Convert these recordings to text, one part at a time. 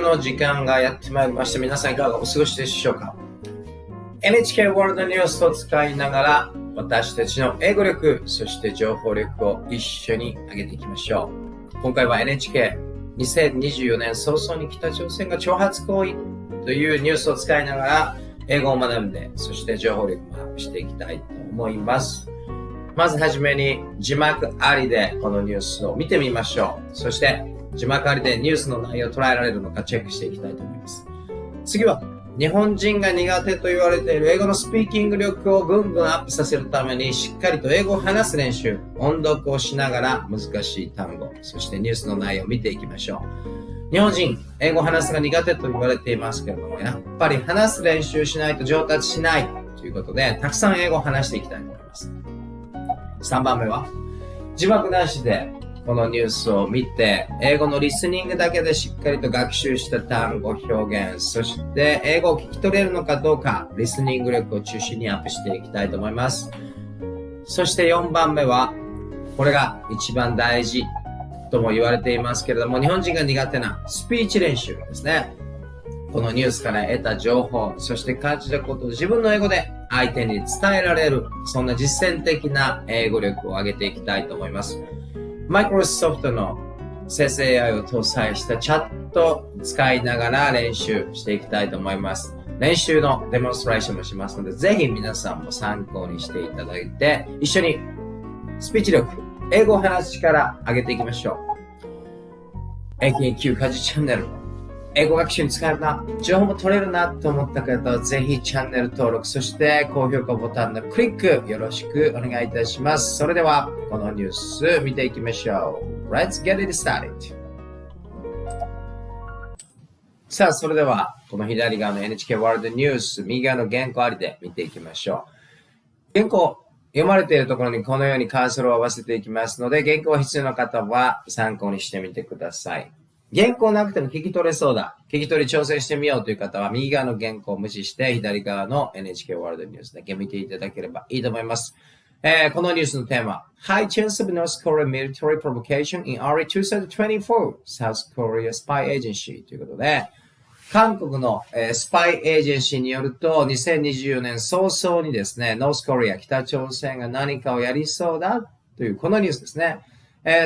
の時間がやってまいりました。皆さんいかがお過ごしでしょうか。 NHK ワールドニュースを使いながら私たちの英語力、そして情報力を一緒に上げていきましょう。今回は NHK2024 年早々に北朝鮮が挑発行為というニュースを使いながら英語を学んで、そして情報力もアップしていきたいと思います。まずはじめに字幕ありでこのニュースを見てみましょう。そして字幕ありでニュースの内容を捉えられるのかチェックしていきたいと思います。次は日本人が苦手と言われている英語のスピーキング力をぐんぐんアップさせるためにしっかりと英語を話す練習、音読をしながら難しい単語、そしてニュースの内容を見ていきましょう。日本人、英語を話すが苦手と言われていますけれども、やっぱり話す練習しないと上達しないということで、たくさん英語を話していきたいと思います。3番目は字幕なしでこのニュースを見て、英語のリスニングだけでしっかりと学習した単語、表現、そして英語を聞き取れるのかどうか、リスニング力を中心にアップしていきたいと思います。そして4番目は、これが一番大事とも言われていますけれども、日本人が苦手なスピーチ練習ですね。このニュースから得た情報、そして感じたことを自分の英語で相手に伝えられる、そんな実践的な英語力を上げていきたいと思います。マイクロソフトの生成 AI を搭載したチャットを使いながら練習していきたいと思います。練習のデモンストレーションもしますので、ぜひ皆さんも参考にしていただいて、一緒にスピーチ力、英語を話す力上げていきましょう。AKQ 家事チャンネル、英語学習に使えるな、情報も取れるなと思った方はぜひチャンネル登録、そして高評価ボタンのクリックよろしくお願いいたします。それではこのニュース見ていきましょう。Let's get it started. さあ、それではこの左側の NHK ワールドニュース、右側の原稿ありで見ていきましょう。原稿読まれているところにこのようにカーソルを合わせていきますので、原稿が必要な方は参考にしてみてください。原稿なくても聞き取れそうだ、聞き取り挑戦してみようという方は右側の原稿を無視して左側の NHK ワールドニュースだけ見ていただければいいと思います。このニュースのテーマ、High chance of North Korea military provocation in early 2024 South Korea spy agency ということで、韓国のスパイエージェンシーによると2024年早々にですね、ノースコリア、北朝鮮が何かをやりそうだというこのニュースですね。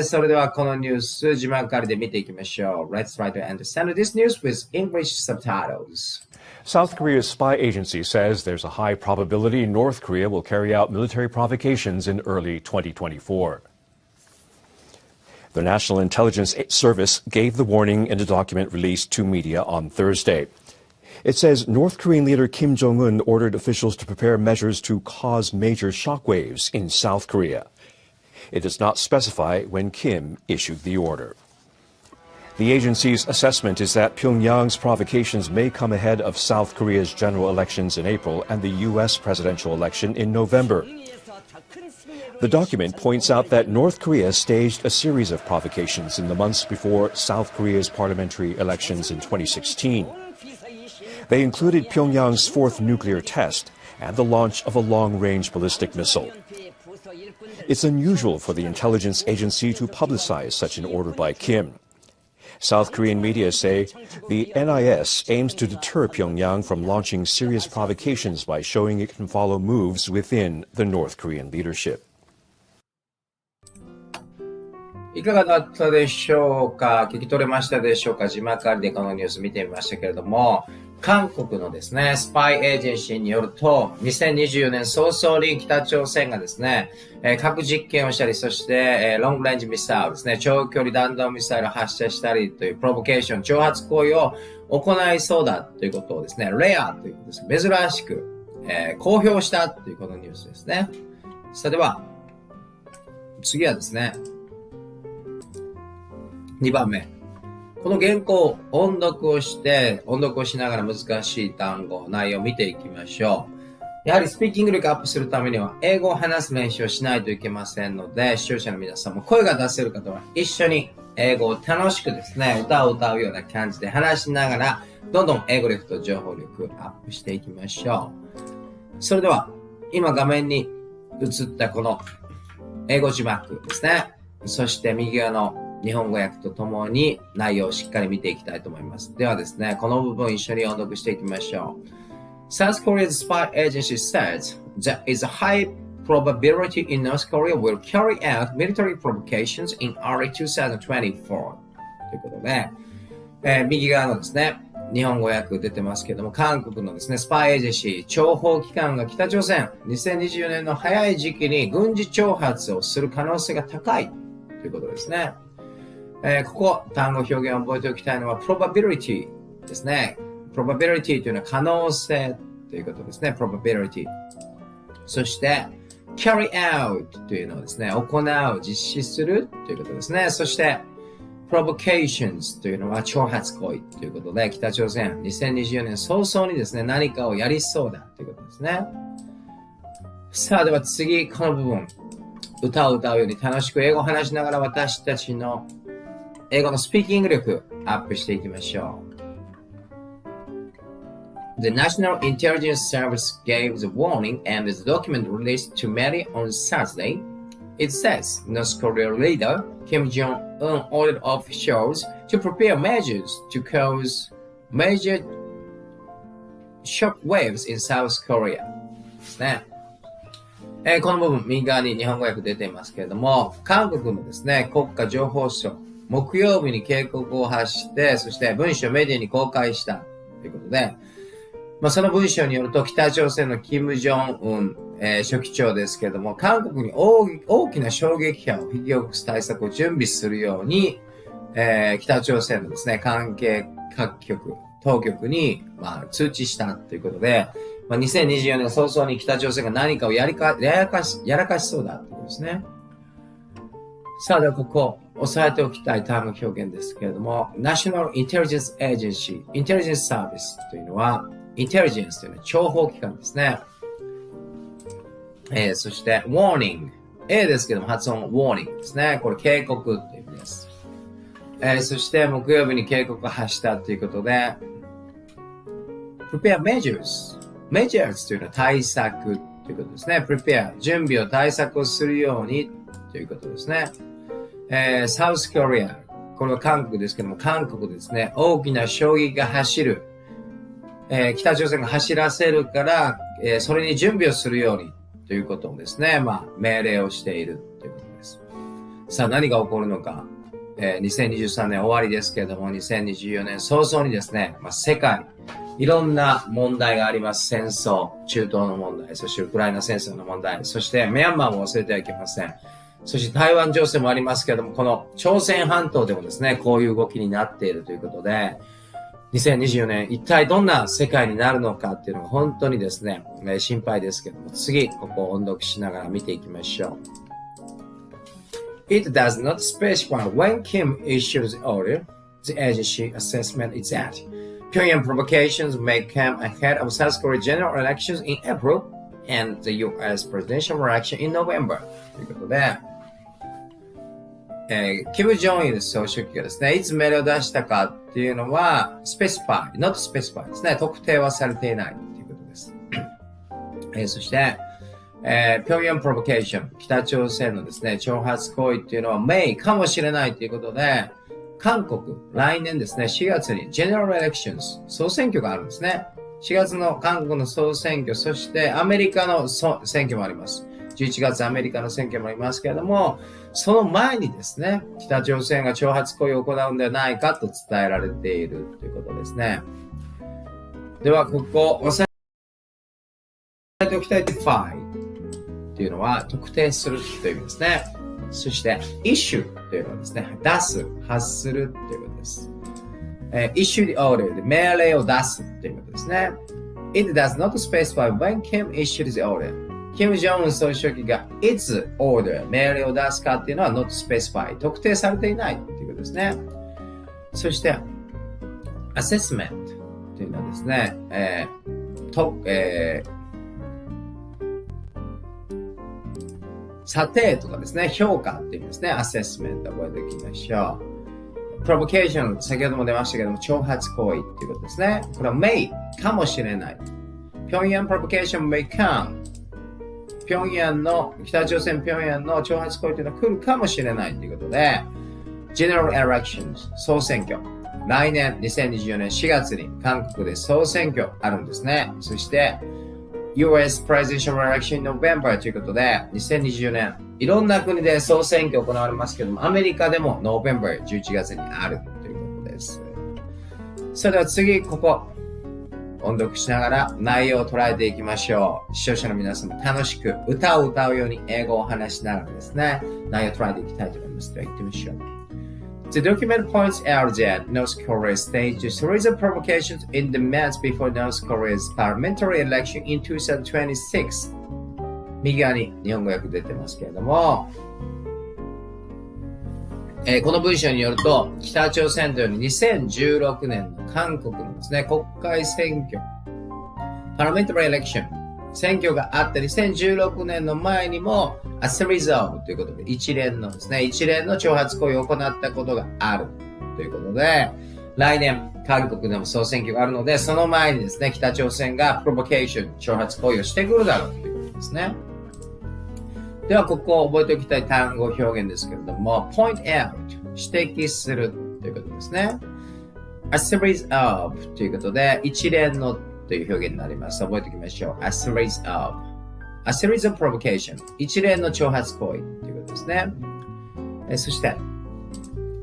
それではこのニュース、字幕ありで見ていきましょう。Let's try to understand this news with English subtitles. South Korea's spy agency says there's a high probability North Korea will carry out military provocations in early 2024. The National Intelligence Service gave the warning in a document released to media on Thursday. It says North Korean leader Kim Jong-un ordered officials to prepare measures to cause major shockwaves in South Korea. It does not specify when Kim issued the order. The agency's assessment is that Pyongyang's provocations may come ahead of South Korea's general elections in April and the U.S. presidential election in November. The document points out that North Korea staged a series of provocations in the months before South Korea's parliamentary elections in 2016. They included Pyongyang's fourth nuclear test and the launch of a long-range ballistic missile. It's unusual for the intelligence agency to publicize such an order by Kim. South Korean media say the NIS aims to deter Pyongyang from launching serious provocations by showing it can follow moves within the North Korean leadership. いかがだったでしょうか。聞き取れましたでしょうか。字幕ありでこのニュース見てみましたけれども、韓国のですね、スパイエージェンシーによると、2024年早々に北朝鮮がですね、核実験をしたり、そして、ロングレンジミサイルですね、長距離弾道ミサイルを発射したりというプロボケーション、挑発行為を行いそうだということをですね、レアということです。珍しく、公表したというこのニュースですね。それでは、次はですね、2番目。この原稿、音読をしながら難しい単語、内容を見ていきましょう。やはりスピーキング力アップするためには、英語を話す練習をしないといけませんので、視聴者の皆さんも声が出せる方は一緒に英語を楽しくですね、歌を歌うような感じで話しながら、どんどん英語力と情報力アップしていきましょう。それでは、今画面に映ったこの英語字幕ですね。そして右側の日本語訳とともに内容をしっかり見ていきたいと思います。ではですね、この部分一緒に音読していきましょう。South Korea's spy agency says there is a high probability in North Korea will carry out military provocations in early 2024. ということで、右側のですね、日本語訳出てますけども、韓国のですね、スパイエージェンシー、諜報機関が北朝鮮、2024年の早い時期に軍事挑発をする可能性が高いということですね。ここ、単語表現を覚えておきたいのは probability ですね。probability というのは可能性ということですね。probability。そして、carry out というのはですね、行う、実施するということですね。そして、provocations というのは挑発行為ということで、北朝鮮2024年早々にですね、何かをやりそうだということですね。さあ、では次、この部分。歌を歌うように楽しく英語を話しながら私たちの英語のスピーキング力アップしていきましょう。The National Intelligence Service gave the warning and the document released to media on Saturday. It says North Korea leader Kim Jong-un ordered officials to prepare measures to cause major shock waves in South Korea. ですね。この部分、右側に日本語訳出ていますけれども、韓国のですね、国家情報省、木曜日に警告を発して、そして文書をメディアに公開したということで、その文章によると北朝鮮の金正恩、書記長ですけれども、韓国に大きな衝撃波を引き起こす対策を準備するように、北朝鮮のですね、関係各局、当局に、通知したということで、2024年早々に北朝鮮が何かをやらかしそうだということですね。さあ、ではここ、押さえておきたい単語表現ですけれども、National Intelligence Agency、Intelligence Service というのは、Intelligence というのは諜報機関ですね。そして、Warning。A ですけども、発音は Warning ですね。これ警告という意味です。そして、木曜日に警告を発したということで、Prepare Measures。Measures というのは対策ということですね。Prepare。準備を対策をするようにということですね。South Korea。これは韓国ですけども、韓国ですね。大きな衝撃が走る。北朝鮮が走らせるから、それに準備をするようにということをですね、命令をしているということです。さあ、何が起こるのか。2023年終わりですけれども、2024年早々にですね、世界、いろんな問題があります。戦争、中東の問題、そしてウクライナ戦争の問題、そしてミャンマーも忘れてはいけません。そして台湾情勢もありますけれども、この朝鮮半島でもですね、こういう動きになっているということで、2024年一体どんな世界になるのかっていうのが本当にですね、心配ですけども、次、ここを音読しながら見ていきましょう。It does not specify when Kim issued the order. The agency assessment is that Pyongyang provocations may come ahead of South Korea general elections in April and the U.S. presidential election in November. ということで、キム・ジョンイル総書記がですね、いつ命令を出したかっていうのは、not specify ですね、特定はされていないということです。そして、Pyongyang provocation、北朝鮮のですね、挑発行為っていうのは may かもしれないということで、韓国、来年ですね、4月に General Elections、総選挙があるんですね。4月の韓国の総選挙、そしてアメリカの選挙もあります。11月アメリカの選挙もありますけれども、その前にですね、北朝鮮が挑発行為を行うんではないかと伝えられているということですね。では、ここ、押さえておきたい defy というのは、特定するという意味ですね。そして、issue というのはですね、出す、発するということです。issue the order で命令を出すということですね。It does not specify when Kim issued the order. キム・ジョンウン総書記がいつ order 命令を出すかっていうのは not specify 特定されていないということですね。そして assessment というのはですね、査定とかですね、評価っていう意味ですね。assessment 覚えておきましょう。provocation 先ほども出ましたけども、挑発行為っていうことですね。これは may かもしれない。Pyongyang provocation may come。北朝鮮平壌の挑発行為というのは来るかもしれないということで、General Elections 総選挙。来年2024年4月に韓国で総選挙あるんですね。そして US Presidential Election in November ということで2024年いろんな国で総選挙行われますけども、アメリカでも November 11月にあるということです。それでは次、ここ音読しながら内容を捉えていきましょう。視聴者の皆さんも楽しく歌を歌うように英語を話しながらですね、内容を捉えていきたいと思います。では行ってみましょう。The document points out that North Korea staged a series of provocations in the months before North Korea's parliamentary election in 2026. 右側に日本語訳出てますけれども、この文章によると、北朝鮮という2016年の韓国のですね、国会選挙、parliamentary election、選挙があった2016年の前にも、a series of ということで、一連の挑発行為を行ったことがあるということで、来年、韓国でも総選挙があるので、その前にですね、北朝鮮が provocation、挑発行為をしてくるだろうということですね。では、ここを覚えておきたい単語表現ですけれども、point out、指摘するということですね。a series of ということで、一連のという表現になります。覚えておきましょう。a series of provocation。一連の挑発行為ということですね。そして、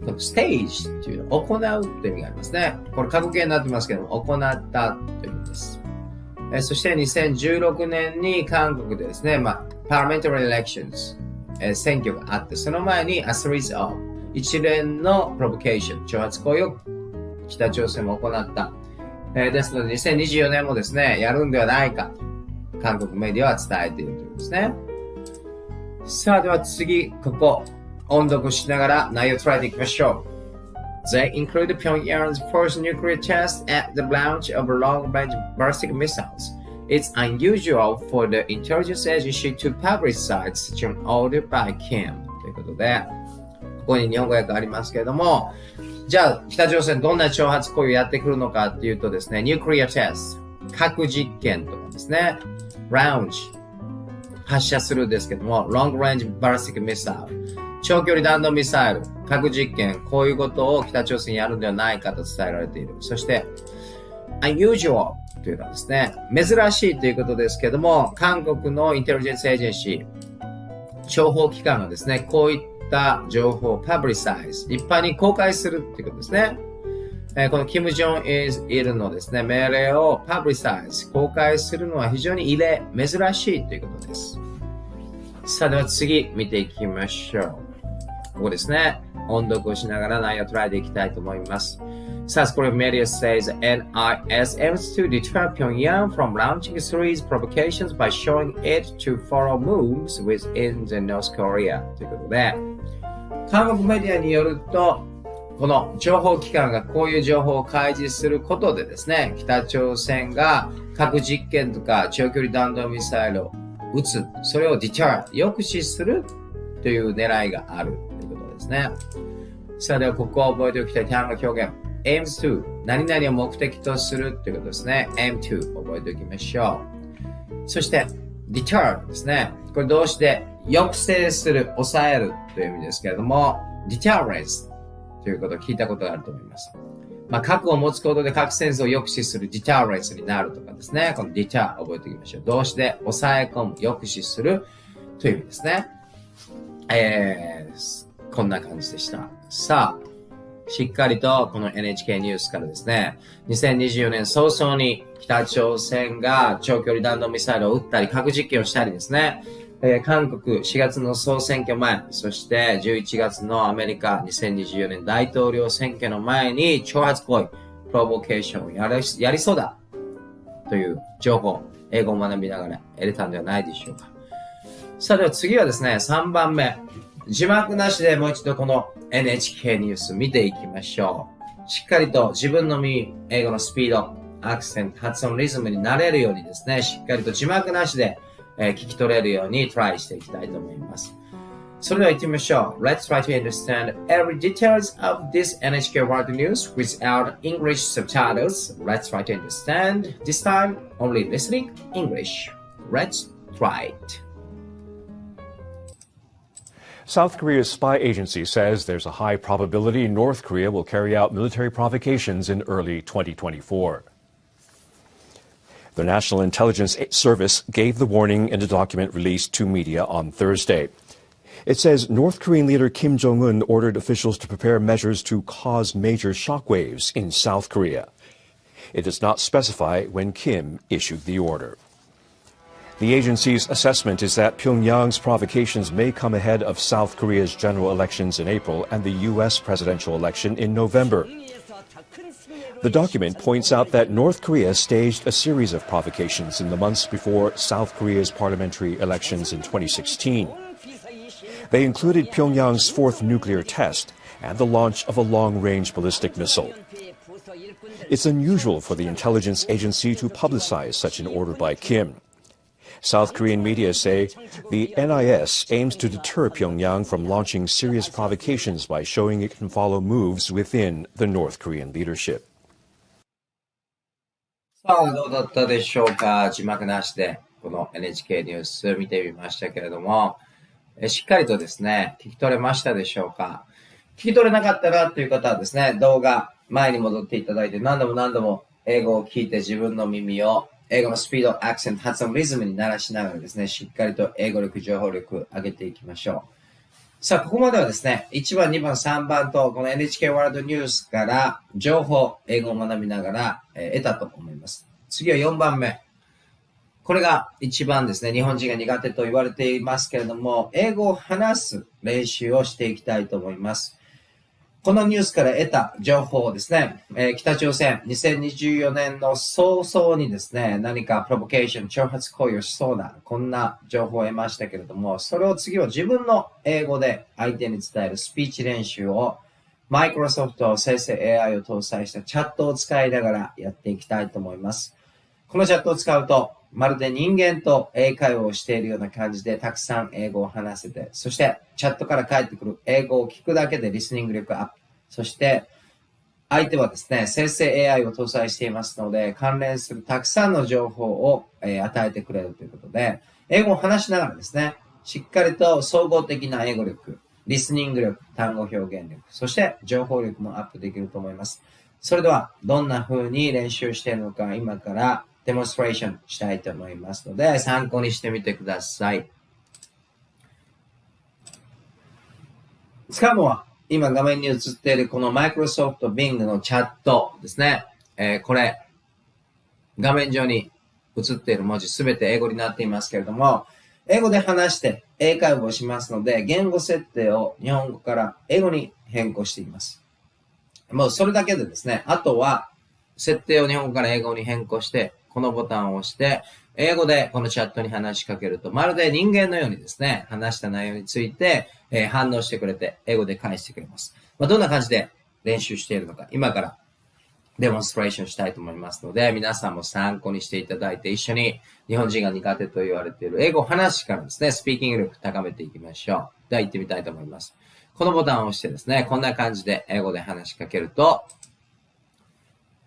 この stage というのは行うという意味がありますね。これ過去形になってますけども、行ったという意味です。そして2016年に韓国でですね、parliamentary elections、選挙があって、その前に a series of 一連の provocation、挑発行為を北朝鮮も行った。ですので2024年もですね、やるんではないかと韓国メディアは伝えているということですね。さあ、では次、ここ、音読しながら内容を捉えていきましょう。They include Pyongyang's first nuclear test at the launch of long-range ballistic missiles. It's unusual for the intelligence agency to publicize such an order by Kim. ということで、ここに日本語訳ありますけれども、じゃあ、北朝鮮どんな挑発行為をやってくるのかっていうとですね、ニュークリアテスト、核実験とかですね、ラウンジ、発射するですけども、ロングレンジバラスティックミサイル、長距離弾道ミサイル、核実験、こういうことを北朝鮮やるんではないかと伝えられている。そして、unusual というのはですね、珍しいということですけども、韓国のインテリジェンスエージェンシー、諜報機関がですね、こういった情報をパブリサイズ、一般に公開するということですね。このキム・ジョンイルのですね、命令をパブリサイズ、公開するのは非常に異例、珍しいということです。さあ、では次見ていきましょう。ここですね。音読をしながら内容を捉えていきたいと思います。South Korean media says NIS aims to deter Pyongyang from launching a series of provocations by showing it to follow moves within the North Korea ということで、韓国メディアによると、この情報機関がこういう情報を開示することでですね、北朝鮮が核実験とか長距離弾道ミサイルを撃つ、それを deter、抑止するという狙いがあるということですね。さあ、ではここを覚えておきたい単語表現。aims to、何々を目的とするということですね。aim to、覚えておきましょう。そして、deter ですね。これ動詞で抑制する、抑えるという意味ですけれども、deterrence ということを聞いたことがあると思います。核を持つことで核戦争を抑止する deterrence になるとかですね。この deter 覚えておきましょう。動詞で抑え込む、抑止するという意味ですね。こんな感じでした。さあ、しっかりとこの NHK ニュースからですね、2024年早々に北朝鮮が長距離弾道ミサイルを撃ったり核実験をしたりですね、韓国4月の総選挙前、そして11月のアメリカ2024年大統領選挙の前に挑発行為、プロボケーションをやりそうだという情報、英語を学びながら得れたんではないでしょうか。さあ、では次はですね、3番目。字幕なしでもう一度この NHK ニュース見ていきましょう。しっかりと自分の耳、英語のスピード、アクセント、発音、リズムになれるようにですね、しっかりと字幕なしで、聞き取れるようにトライしていきたいと思います。それでは行ってみましょう。Let's try to understand every details of this NHK World News without English subtitles. Let's try to understand. This time, only listening English. Let's try it. South Korea's spy agency says there's a high probability North Korea will carry out military provocations in early 2024. The National Intelligence Service gave the warning in a document released to media on Thursday. It says North Korean leader Kim Jong-un ordered officials to prepare measures to cause major shockwaves in South Korea. It does not specify when Kim issued the order. The agency's assessment is that Pyongyang's provocations may come ahead of South Korea's general elections in April and the U.S. presidential election in November. The document points out that North Korea staged a series of provocations in the months before South Korea's parliamentary elections in 2016. They included Pyongyang's fourth nuclear test and the launch of a long-range ballistic missile. It's unusual for the intelligence agency to publicize such an order by Kim. South Korean media say the NIS aims to deter Pyongyang from launching serious provocations by showing it can follow moves within the North Korean leadership. さあ、どうだったでしょうか。字幕なしでこの NHK ニュース見てみましたけれども、しっかりとですね、聞き取れましたでしょうか。聞き取れなかったなという方はですね、動画前に戻っていただいて何度も英語を聞いて自分の耳を英語のスピード、アクセント、発音、リズムに慣らしながらですね、しっかりと英語力、情報力上げていきましょう。さあ、ここまではですね、1番、2番、3番とこの NHK ワールドニュースから情報、英語を学びながら、得たと思います。次は4番目。これが一番ですね、日本人が苦手と言われていますけれども、英語を話す練習をしていきたいと思います。このニュースから得た情報をですね、北朝鮮2024年の早々にですね、何かプロボケーション、挑発行為をしそうな、こんな情報を得ましたけれども、それを次は自分の英語で相手に伝えるスピーチ練習を、マイクロソフト生成 AI を搭載したチャットを使いながらやっていきたいと思います。このチャットを使うと、まるで人間と英会話をしているような感じでたくさん英語を話せて、そしてチャットから返ってくる英語を聞くだけでリスニング力アップ。そして相手はですね、生成 AI を搭載していますので、関連するたくさんの情報を与えてくれるということで、英語を話しながらですね、しっかりと総合的な英語力、リスニング力、単語表現力、そして情報力もアップできると思います。それではどんな風に練習しているのか今からデモンストレーションしたいと思いますので、参考にしてみてください。使うのは、今画面に映っているこの Microsoft Bing のチャットですね。これ、画面上に映っている文字すべて英語になっていますけれども、英語で話して英会話をしますので、言語設定を日本語から英語に変更しています。もうそれだけでですね、あとは設定を日本語から英語に変更して、このボタンを押して、英語でこのチャットに話しかけると、まるで人間のようにですね、話した内容について、反応してくれて、英語で返してくれます。どんな感じで練習しているのか、今からデモンストレーションしたいと思いますので、皆さんも参考にしていただいて、一緒に日本人が苦手と言われている英語話からですね、スピーキング力高めていきましょう。では行ってみたいと思います。このボタンを押してですね、こんな感じで英語で話しかけると、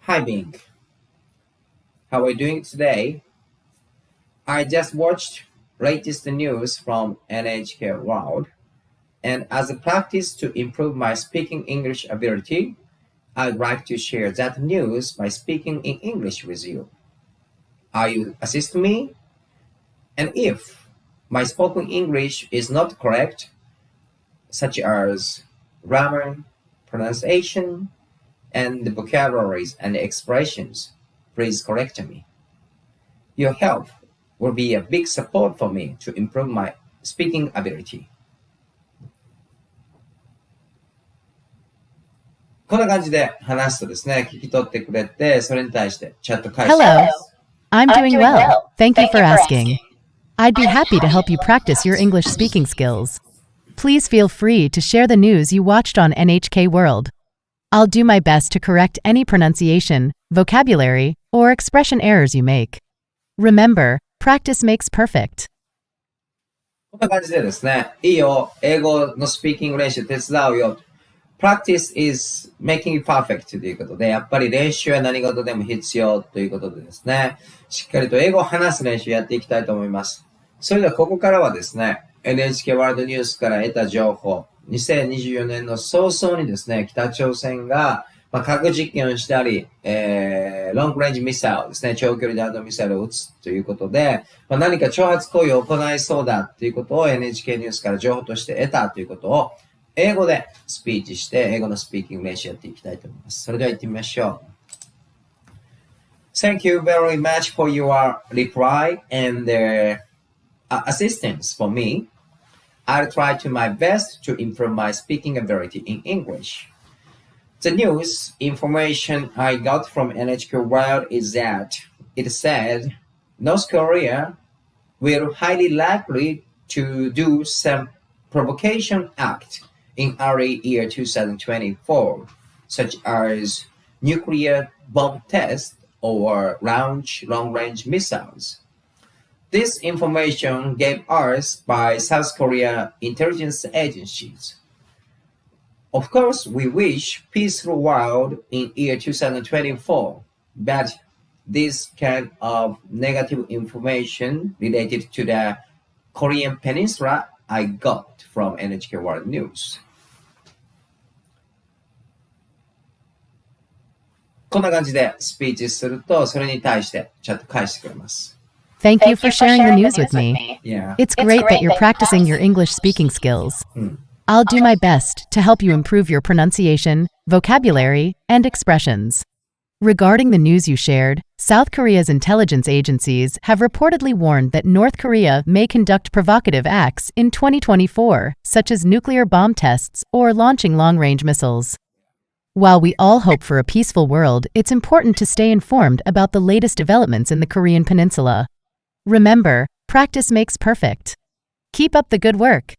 Hi Bing.How are you doing today? I just watched latest news from NHK World, and as a practice to improve my speaking English ability, I'd like to share that news by speaking in English with you. Are you assist me? And if my spoken English is not correct, such as grammar, pronunciation, and the vocabularies and expressions,Please correct me. Your help will be a big support for me to improve my speaking ability. こんな感じで話すとですね、聞き取ってくれて、それに対してチャット返してくれます。Hello, I'm doing well. Thank you for asking. I'd be happy to help you practice your English speaking skills. Please feel free to share the news you watched on NHK World.I'll do my best to correct any pronunciation, vocabulary, or expression errors you make. Remember, practice makes perfect. こんな感じでですね、いいよ、英語のスピーキング練習手伝うよ。Practice is making it perfect ということで、やっぱり練習は何事でも必要ということでですね、しっかりと英語を話す練習やっていきたいと思います。それではここからはですね、NHK ワールドニュースから得た情報、2024年の早々にですね、北朝鮮が、核実験をしたり、ロングレンジミサイルですね、長距離弾道ミサイルを撃つということで、何か挑発行為を行いそうだということを NHK ニュースから情報として得たということを、英語でスピーチして、英語のスピーキング練習やっていきたいと思います。それでは行ってみましょう。Thank you very much for your reply and assistance for me. I'll try to my best to improve my speaking ability in English. The news information I got from NHK World is that it said North Korea will highly likely to do some provocation act in early year 2024, such as nuclear bomb tests or launch long-range missiles. This information gave us by South Korea intelligence agencies. Of course, we wish peaceful world in year 2024, but this kind of negative information related to the Korean Peninsula I got from NHK World News. こんな感じでスピーチすると、それに対してちゃんと返してくれます。Thank you for sharing the news with me. Yeah. It's great that you're practicing your English speaking skills. I'll do my best to help you improve your pronunciation, vocabulary, and expressions. Regarding the news you shared, South Korea's intelligence agencies have reportedly warned that North Korea may conduct provocative acts in 2024, such as nuclear bomb tests or launching long-range missiles. While we all hope for a peaceful world, it's important to stay informed about the latest developments in the Korean Peninsula. Remember, practice makes perfect. Keep up the good work.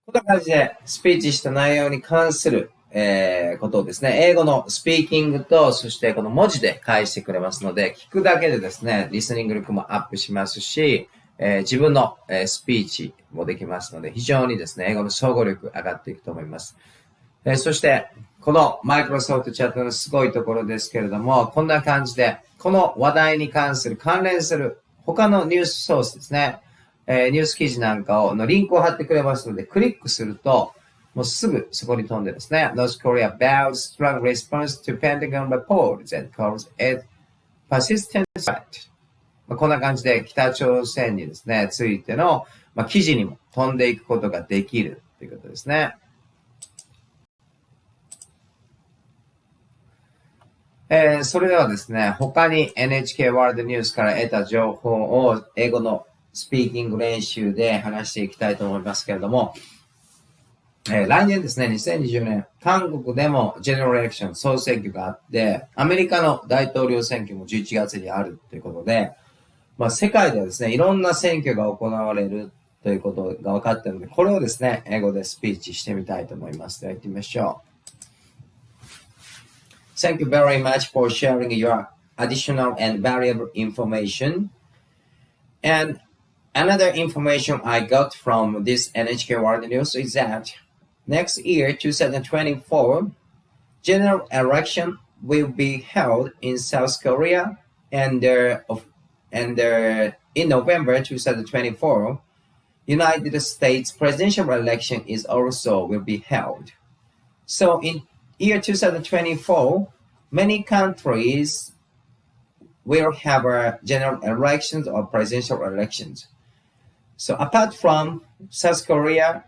こんな感じでスピーチした内容に関する、ことをですね、英語のスピーキングと、そしてこの文字で返してくれますので、聞くだけでですね、リスニング力もアップしますし、自分の、スピーチもできますので、非常にですね、英語の総合力上がっていくと思います。そして、このマイクロソフトチャットのすごいところですけれども、こんな感じで、この話題に関する関連する他のニュースソースですね、ニュース記事なんかのリンクを貼ってくれますので、クリックすると、もうすぐそこに飛んでですね、North Korea bows strong response to Pentagon reports and calls it persistent threat。こんな感じで北朝鮮にですね、ついての、記事にも飛んでいくことができるということですね。それではですね、他に NHK ワールドニュースから得た情報を英語のスピーキング練習で話していきたいと思いますけれども、来年ですね、2020年、韓国でもジェネラルエレクション、総選挙があって、アメリカの大統領選挙も11月にあるということで、世界ではですね、いろんな選挙が行われるということが分かっているので、これをですね、英語でスピーチしてみたいと思います。では行ってみましょう。Thank you very much for sharing your additional and valuable information. And another information I got from this NHK World News is that next year, 2024, general election will be held in South Korea, and in November 2024, United States presidential election is also will be held. So in year 2024, many countries will have general elections or presidential elections. So apart from South Korea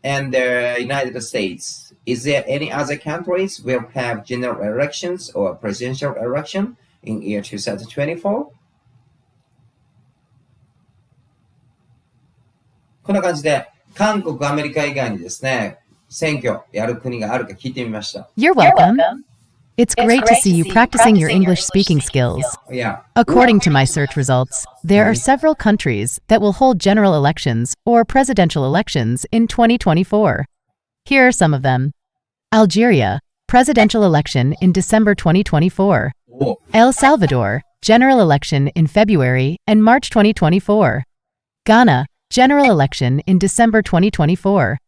and the United States, is there any other countries will have general elections or presidential election in year 2024? こんな感じで、韓国、アメリカ以外にですね、選挙やる国があるか聞いてみました。You're welcome. It's great to see you practicing your English speaking skills. Yeah. According to my search results, there are several countries that will hold general elections or presidential elections in 2024. Here are some of them. Algeria, presidential election in December 2024. El Salvador, general election in February and March 2024. Ghana, general election in December 2024.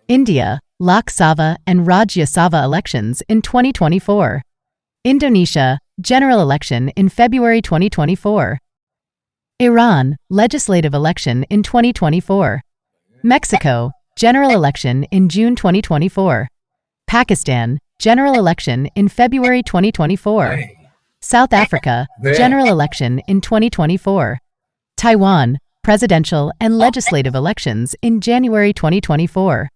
India, Lok Sabha and Rajya Sabha elections in 2024. Indonesia, general election in February 2024. Iran, legislative election in 2024. Mexico, general election in June 2024. Pakistan, general election in February 2024. South Africa, general election in 2024. Taiwan, presidential and legislative elections in January 2024.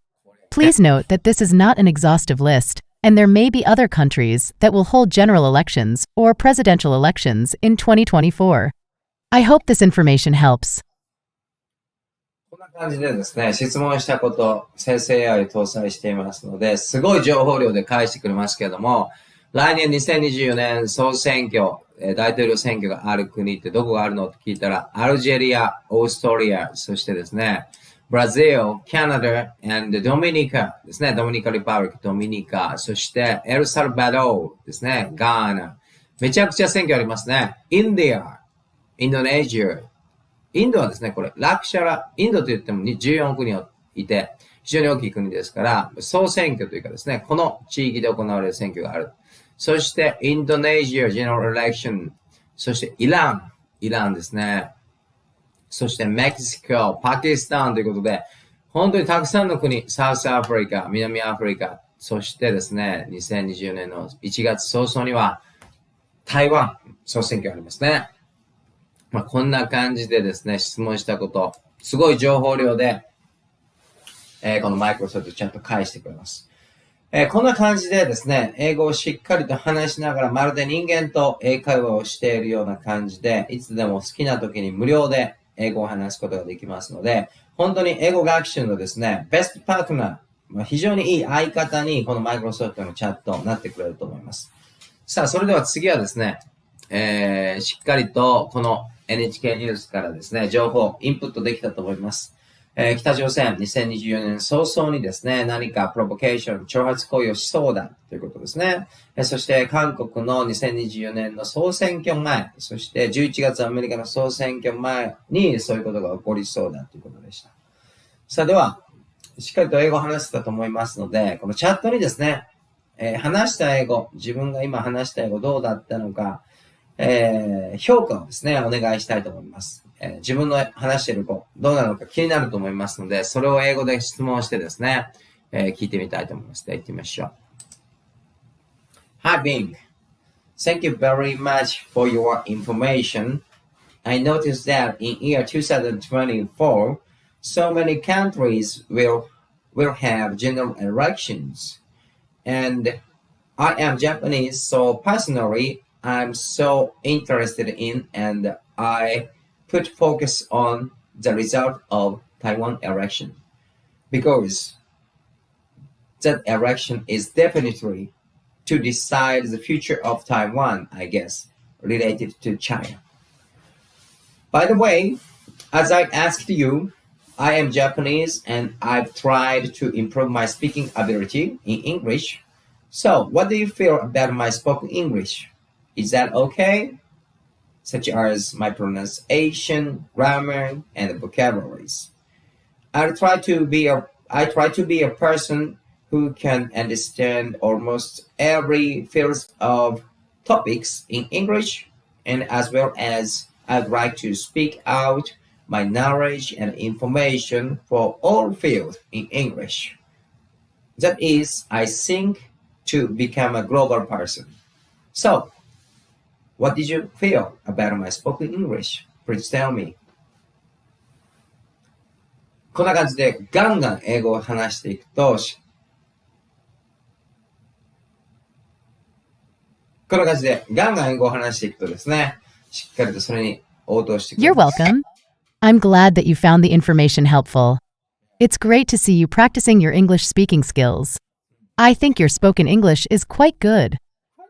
Please note that this is not an exhaustive list, and there may be other countries that will hold general elections or presidential elections in 2024. I hope this information helps. こんな感じでですね、質問したこと、生成 AI を搭載していますので、すごい情報量で返してくれますけれども、来年2024年総選挙、大統領選挙がある国ってどこがあるのって聞いたら、アルジェリア、オーストリア、そしてですね、ブラジル、カナダ、and ドミニカですね、ドミニカリパブリック、ドミニカ、そしてエルサルバドーですね、ガーナ。めちゃくちゃ選挙ありますね。インドア、インドネシア。インドはですね、これ、ラクシャラ、インドと言っても14国いて、非常に大きい国ですから、総選挙というかですね、この地域で行われる選挙がある。そして、インドネシア、ジェネラルエレクション。そして、イランですね。そして、メキシコ、パキスタンということで、本当にたくさんの国、サウスアフリカ、南アフリカ、そしてですね、2020年の1月早々には、台湾、総選挙ありますね。こんな感じでですね、質問したこと、すごい情報量で、このマイクロソフトちゃんと返してくれます。こんな感じでですね、英語をしっかりと話しながら、まるで人間と英会話をしているような感じで、いつでも好きな時に無料で英語を話すことができますので、本当に英語学習のですね、ベストパートナー、非常にいい相方にこのマイクロソフトのチャットになってくれると思います。さあ、それでは次はですね、しっかりとこの NHK ニュースからですね、情報、インプットできたと思います。北朝鮮2024年早々にですね、何かプロボケーション、挑発行為をしそうだということですね。そして韓国の2024年の総選挙前、そして11月アメリカの総選挙前にそういうことが起こりそうだということでした。さあでは、しっかりと英語を話せたと思いますので、このチャットにですね、話した英語、自分が今話した英語どうだったのか、評価をですね、お願いしたいと思います。自分の話している語、どうなのか気になると思いますので、それを英語で質問してですね、聞いてみたいと思います。では行ってみましょう。Hi Bing, thank you very much for your information. I noticed that in year 2024, so many countries will have general elections. And I am Japanese, so personally, I'm so interested in and I put focus on the result of Taiwan election because that election is definitely to decide the future of Taiwan, I guess, related to China. By the way, as I asked you, I am Japanese and I've tried to improve my speaking ability in English. So, what do you feel about my spoken English? Is that okay? Such as my pronunciation, grammar, and vocabularies. I try to be a person who can understand almost every field of topics in English, and as well as I'd like to speak out my knowledge and information for all fields in English. That is, I think, to become a global person. So, what did you feel about my spoken English? Please tell me. こんな感じでガンガン英語を話していくと、ですね、しっかりとそれに応答してくれ You're ます。welcome. I'm glad that you found the information helpful. It's great to see you practicing your English speaking skills. I think your spoken English is quite good.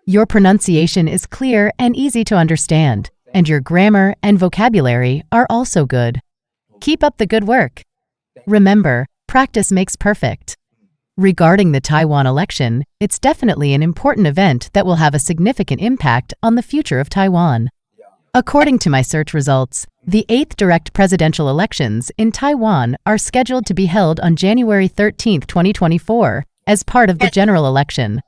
Your pronunciation is clear and easy to understand, and your grammar and vocabulary are also good. Keep up the good work. Remember, practice makes perfect. Regarding the Taiwan election, it's definitely an important event that will have a significant impact on the future of Taiwan. According to my search results, the 8th direct presidential elections in Taiwan are scheduled to be held on January 13, 2024, as part of the general election.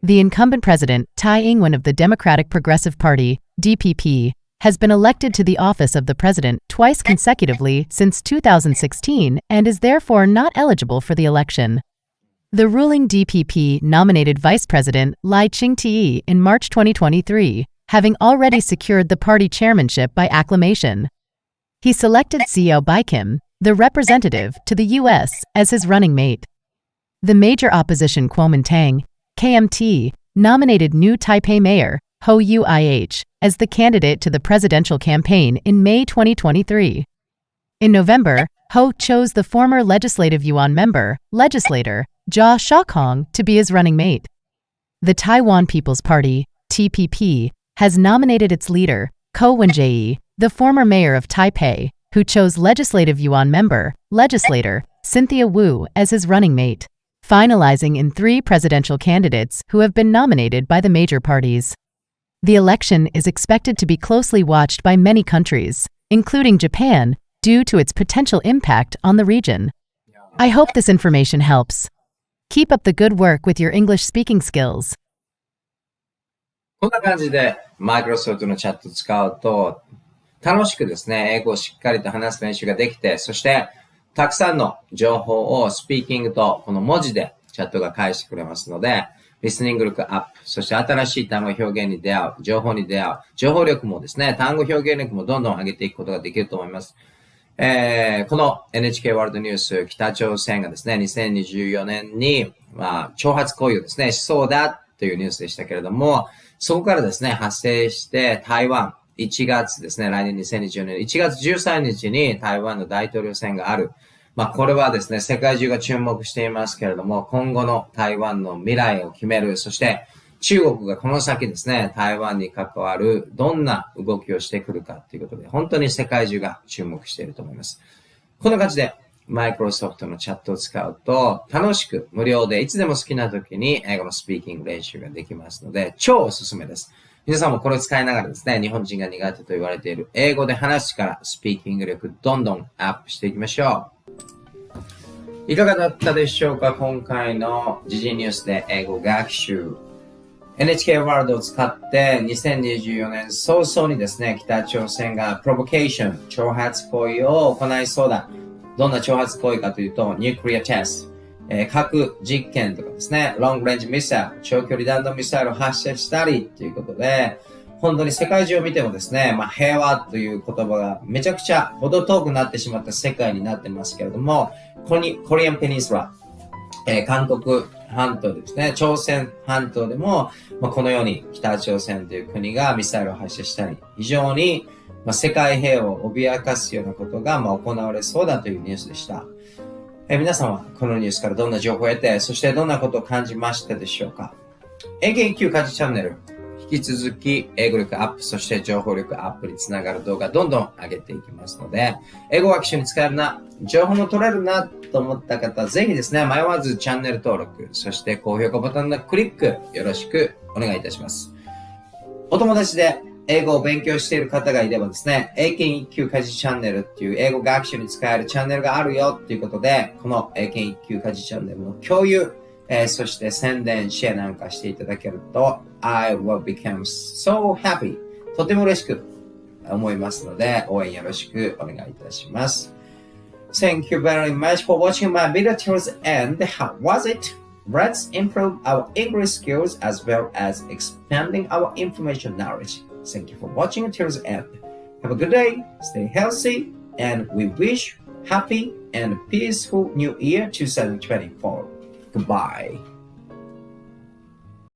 The incumbent president, Tsai Ing-wen of the Democratic Progressive Party, DPP, has been elected to the office of the president twice consecutively since 2016 and is therefore not eligible for the election. The ruling DPP nominated Vice President Lai Ching-te in March 2023, having already secured the party chairmanship by acclamation. He selected Seo By-kim, the representative to the U.S., as his running mate. The major opposition Kuomintang, KMT, nominated new Taipei Mayor Ho Ui-h as the candidate to the presidential campaign in May 2023. In November, Ho chose the former Legislative Yuan member, legislator, Jia Shakong, to be his running mate. The Taiwan People's Party, TPP, has nominated its leader, Ko Wen-jae, the former mayor of Taipei, who chose Legislative Yuan member, legislator, Cynthia Wu, as his running mate, finalizing in 3 presidential candidates who have been nominated by the major parties. The election is expected to be closely watched by many countries, including Japan, due to its potential impact on the region. I hope this information helps. Keep up the good work with your English speaking skills. こんな感じで、マイクロソフトのチャットを使うと、楽しくですね、英語をしっかりと話す練習ができて、そして、たくさんの情報をスピーキングとこの文字でチャットが返してくれますので、リスニング力アップ、そして新しい単語表現に出会う、情報に出会う、情報力もですね、単語表現力もどんどん上げていくことができると思います。この NHK ワールドニュース、北朝鮮がですね、2024年に、挑発行為をですね、しそうだというニュースでしたけれども、そこからですね、発生して台湾、1月ですね、来年2024年1月13日に台湾の大統領選がある。これはですね、世界中が注目していますけれども、今後の台湾の未来を決める、そして中国がこの先ですね、台湾に関わるどんな動きをしてくるかということで、本当に世界中が注目していると思います。こんな感じで、マイクロソフトのチャットを使うと、楽しく無料でいつでも好きな時に英語のスピーキング練習ができますので、超おすすめです。皆さんもこれを使いながらですね、日本人が苦手と言われている英語で話すからスピーキング力どんどんアップしていきましょう。いかがだったでしょうか？今回の時事ニュースで英語学習。NHK ワールドを使って2024年早々にですね、北朝鮮がprovocation、挑発行為を行いそうだ。どんな挑発行為かというと、ニュークリアテスト、核実験とかですね、ロングレンジミサイル、長距離弾道ミサイルを発射したりということで、本当に世界中を見てもですね、平和という言葉がめちゃくちゃ程遠くなってしまった世界になってますけれども、コリアンペニンスラ、韓国半島でですね、朝鮮半島でも、このように北朝鮮という国がミサイルを発射したり、非常に世界平和を脅かすようなことが行われそうだというニュースでした。皆さんはこのニュースからどんな情報を得て、そしてどんなことを感じましたでしょうか？英検1級家事チャンネル、引き続き英語力アップ、そして情報力アップにつながる動画どんどん上げていきますので、英語学習に使えるな、情報も取れるなと思った方、ぜひですね、迷わずチャンネル登録、そして高評価ボタンのクリック、よろしくお願いいたします。お友達で英語を勉強している方がいればですね、英検1級家事チャンネルっていう英語学習に使えるチャンネルがあるよっていうことで、この英検1級家事チャンネルの共有、そして宣伝、シェアなんかしていただけると、I will become so happy. とても嬉しく思いますので、応援よろしくお願いいたします。Thank you very much for watching my video till the end. How was it? Let's improve our English skills as well as expanding our information knowledge. Thank you for watching until the end. Have a good day, stay healthy, and we wish happy and peaceful New Year 2024. Goodbye.